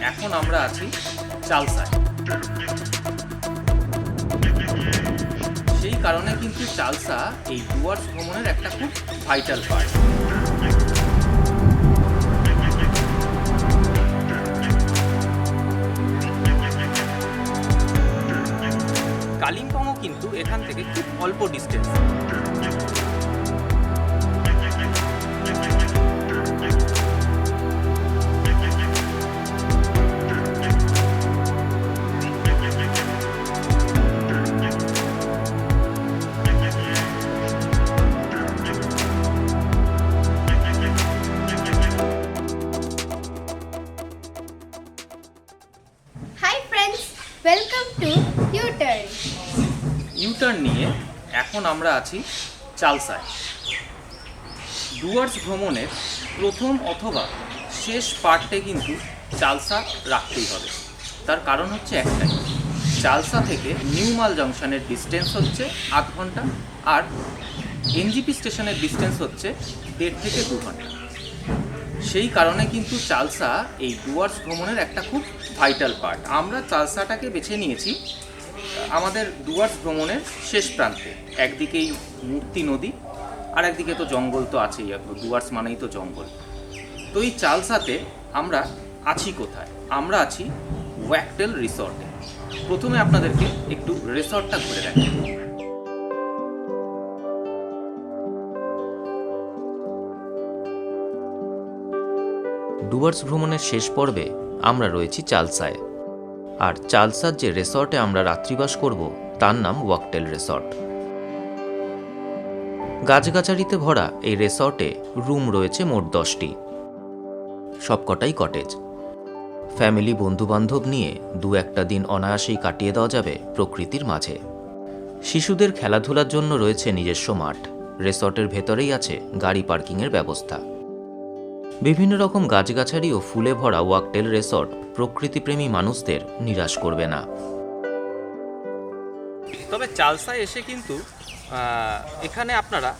এখন আমরা আছি চালসায়। সেই কারণে কিন্তু চালসা এই ডুয়ার্স ভ্রমণের একটা খুব ভাইটাল পার্ট। কালিম্পংও কিন্তু এখান থেকে খুব অল্প distance. Welcome to U turn. U turn নিয়ে এখন আমরা আছি চালসায়। ডুয়ার্স ভ্রমণের প্রথম অথবা শেষ পার্টে কিন্তু চালসা রাখতেই হবে। তার কারণ হচ্ছে একটাই, চালসা থেকে নিউমাল জংশনের ডিস্টেন্স হচ্ছে ৮ ঘন্টা, আর এনজিপি স্টেশনের ডিস্টেন্স হচ্ছে ১.৫ থেকে ২ ঘন্টা। সেই কারণে কিন্তু চালসা এই ডুয়ার্স ভ্রমণের একটা খুব ভাইটাল পার্ট। আমরা চালসাটাকে বেছে নিয়েছি আমাদের ডুয়ার্স ভ্রমণের শেষ প্রান্তে। একদিকেই মূর্তি নদী, আর একদিকে তো জঙ্গল তো আছেই, ডুয়ার্স মানেই তো জঙ্গল। তো এই চালসাতে আমরা আছি কোথায়? আমরা আছি ওয়াকটেল রিসর্টে। প্রথমে আপনাদেরকে একটু রিসর্টটা ঘুরে দেখাই। ডুয়ার্স ভ্রমণের শেষ পর্বে আমরা রয়েছি চালসায়, আর চালসার যে রিসর্টে আমরা রাত্রিবাস করব তার নাম ওয়াকটেল রিসর্ট। গাছগাছালিতে ভরা এই রিসর্টে রুম রয়েছে মোট 10টি, সবকটাই কটেজ। ফ্যামিলি বন্ধুবান্ধব নিয়ে ২-১টা দিন অনায়াসেই কাটিয়ে দেওয়া যাবে প্রকৃতির মাঝে। শিশুদের খেলাধুলার জন্য রয়েছে নিজস্ব মাঠ। রিসর্টের ভেতরেই আছে গাড়ি পার্কিংয়ের ব্যবস্থা। বিভিন্ন রকম গাছগাছালি ও ফুলে ভরা ওয়াকটেল রিসর্ট প্রকৃতিপ্রেমী মানুষদের নিরাশ করবে না। তবে চালসায় এসে কিন্তু এখানে আপনারা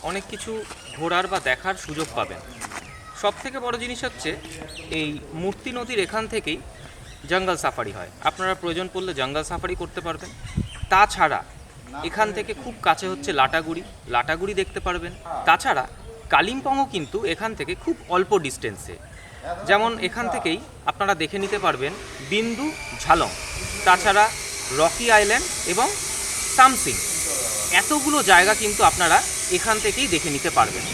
অনেক কিছু ঘোরার বা দেখার সুযোগ পাবেন। সব থেকে বড় জিনিস হচ্ছে এই মূর্তি নদীর এখান থেকেই জঙ্গল সাফারি হয়। আপনারা প্রয়োজন পড়লে জঙ্গল সাফারি করতে পারবেন। তাছাড়া এখান থেকে খুব কাছে হচ্ছে লাটাগুড়ি দেখতে পারবেন। তাছাড়া কালিম্পংও কিন্তু এখান থেকে খুব অল্প ডিস্টেন্সে। যেমন এখান থেকেই আপনারা দেখে নিতে পারবেন বিন্দু ঝালং, তাছাড়া রকি আইল্যান্ড এবং সামসিং। এতগুলো জায়গা কিন্তু আপনারা এখান থেকেই দেখে নিতে পারবেন।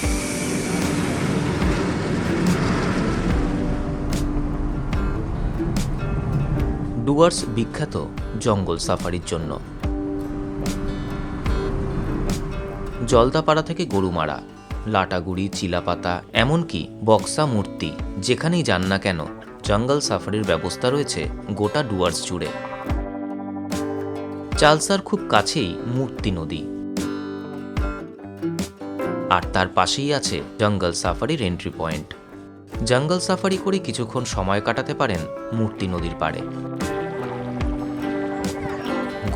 ডুয়ার্স বিখ্যাত জঙ্গল সাফারির জন্য। জলদাপাড়া থেকে গরুমারা, লাটাগুড়ি, চিলাপাতা, এমনকি বক্সা মূর্তি, যেখানেই যান না কেন জঙ্গল সাফারির ব্যবস্থা রয়েছে গোটা ডুয়ার্স জুড়ে। চালসার খুব কাছেই মূর্তি নদী, আর তার পাশেই আছে জঙ্গল সাফারির এন্ট্রি পয়েন্ট। জঙ্গল সাফারি করে কিছুক্ষণ সময় কাটাতে পারেন মূর্তি নদীর পাড়ে।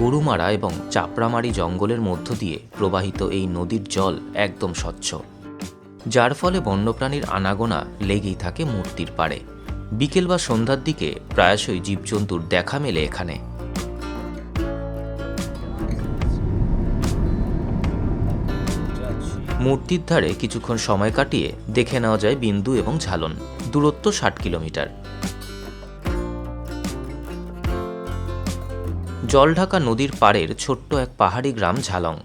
গরুমারা এবং চাপড়ামারি জঙ্গলের মধ্য দিয়ে প্রবাহিত এই নদীর জল একদম স্বচ্ছ, যার ফলে বন্যপ্রাণীর আনাগোনা লেগেই থাকে মূর্তির পাড়ে। বিকেল বা সন্ধ্যার দিকে প্রায়শই জীবজন্তুর দেখা মেলে এখানে। মূর্তির ধারে কিছুক্ষণ সময় কাটিয়ে দেখে নেওয়া যায় বিন্দু এবং ঝালন। দূরত্ব 60 কিলোমিটার। জলঢাকা নদীর পাড়ের ছোট্ট এক পাহাড়ি গ্রাম ঝালং।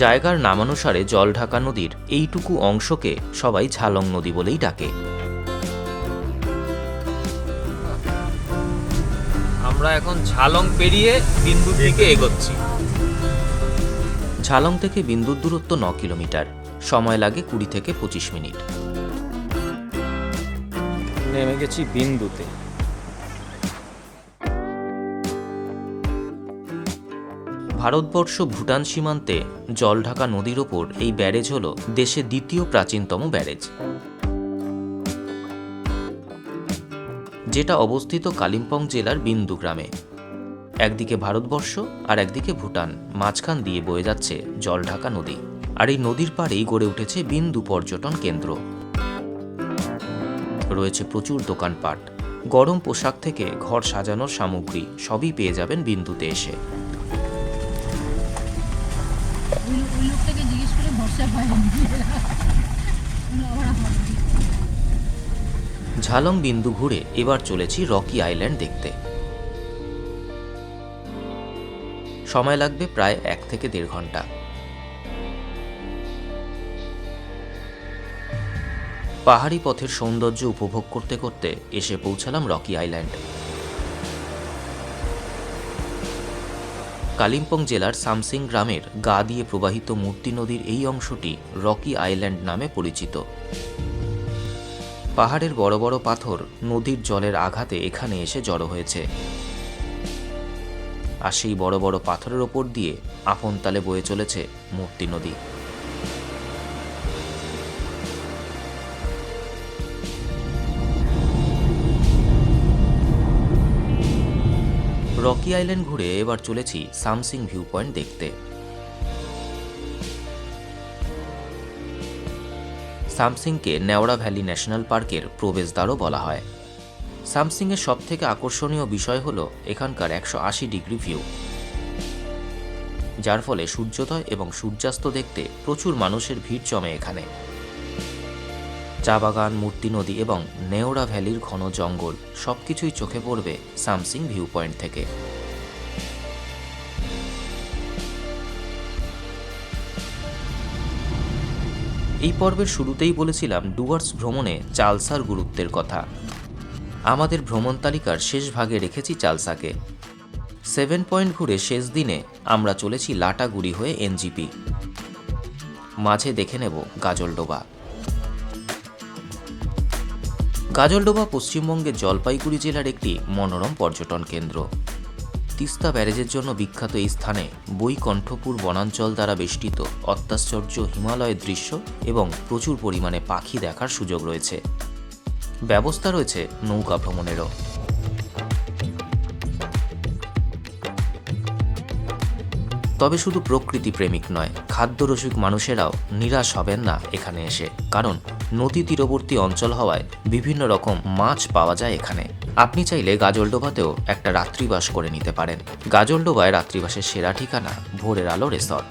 জায়গার নামানুসারে জলঢাকা নদীর এইটুকু অংশকে সবাই ঝালং নদী বলেই ডাকে। আমরা এখন ঝালং পেরিয়ে বিন্দুর দিকে এগোচ্ছি। ঝালং থেকে বিন্দুর দূরত্ব 9 কিলোমিটার। সময় লাগে 20 থেকে 25 মিনিট। নেমে গেছি বিন্দুতে। ভারতবর্ষ ভুটান সীমান্তে জলঢাকা নদীর ওপর এই ব্যারেজ হল দেশের দ্বিতীয় প্রাচীনতম ব্যারেজ, যেটা অবস্থিত কালিম্পং জেলার বিন্দু গ্রামে। একদিকে ভারতবর্ষ আর একদিকে ভুটান, মাঝখান দিয়ে বয়ে যাচ্ছে জলঢাকা নদী। আর এই নদীর পাড়েই গড়ে উঠেছে বিন্দু পর্যটন কেন্দ্র। রয়েছে প্রচুর দোকানপাট, গরম পোশাক থেকে ঘর সাজানোর সামগ্রী সবই পেয়ে যাবেন বিন্দুতে এসে। ঝালং বিন্দু ঘুরে এবার চলেছি রকি আইল্যান্ড দেখতে। সময় লাগবে প্রায় 1 থেকে 1.5 ঘন্টা। পাহাড়ি পথের সৌন্দর্য উপভোগ করতে করতে এসে পৌঁছালাম রকি আইল্যান্ড। কালিম্পং জেলার সামসিং গ্রামের গা দিয়ে প্রবাহিত মূর্তি নদীর এই অংশটি রকি আইল্যান্ড নামে পরিচিত। পাহাড়ের বড় বড় পাথর নদীর জলের আঘাতে এখানে এসে জড়ো হয়েছে, আর সেই বড় বড় পাথরের ওপর দিয়ে আপন তালে বয়ে চলেছে মূর্তি নদী। রকি আইল্যান্ড ঘুরে এবার চলেছি সামসিং ভিউ পয়েন্ট দেখতে। সামসিংকে নেওড়া ভ্যালি ন্যাশনাল পার্কের প্রবেশদ্বারও বলা হয়। সামসিংয়ের সবথেকে আকর্ষণীয় বিষয় হল এখানকার 180 ডিগ্রি ভিউ, যার ফলে সূর্যোদয় এবং সূর্যাস্ত দেখতে প্রচুর মানুষের ভিড় জমে এখানে। চা বাগান, মূর্তি নদী এবং নেওড়া ভ্যালির ঘন জঙ্গল সবকিছুই চোখে পড়বে সামসিং ভিউ পয়েন্ট থেকে। এই পর্বের শুরুতেই বলেছিলাম ডুয়ার্স ভ্রমণে চালসার গুরুত্বের কথা। আমাদের ভ্রমণ তালিকার শেষ ভাগে রেখেছি চালসাকে। 7 পয়েন্ট ঘুরে শেষ দিনে আমরা চলেছি লাটাগুড়ি হয়ে এনজিপি। মাঝে দেখে নেব গাজলডোবা। গাজলডোবা পশ্চিমবঙ্গের জলপাইগুড়ি জেলার একটি মনোরম পর্যটন কেন্দ্র। তিস্তা ব্যারেজের জন্য বিখ্যাত এই স্থানে বৈকণ্ঠপুর বনাঞ্চল দ্বারা বেষ্টিত অত্যাশ্চর্য হিমালয়ের দৃশ্য এবং প্রচুর পরিমাণে পাখি দেখার সুযোগ রয়েছে। ব্যবস্থা রয়েছে নৌকা ভ্রমণেরও। তবে শুধু প্রকৃতি প্রেমিক নয়, খাদ্যরসিক মানুষেরাও নিরাশ হবেন না এখানে এসে, কারণ নদী তীরবর্তী অঞ্চল হওয়ায় বিভিন্ন রকম মাছ পাওয়া যায় এখানে। আপনি চাইলে গাজলডোবাতেও একটা রাত্রিবাস করে নিতে পারেন। গাজলডোবায় রাত্রিবাসের সেরা ঠিকানা ভোরের আলো রিসর্ট।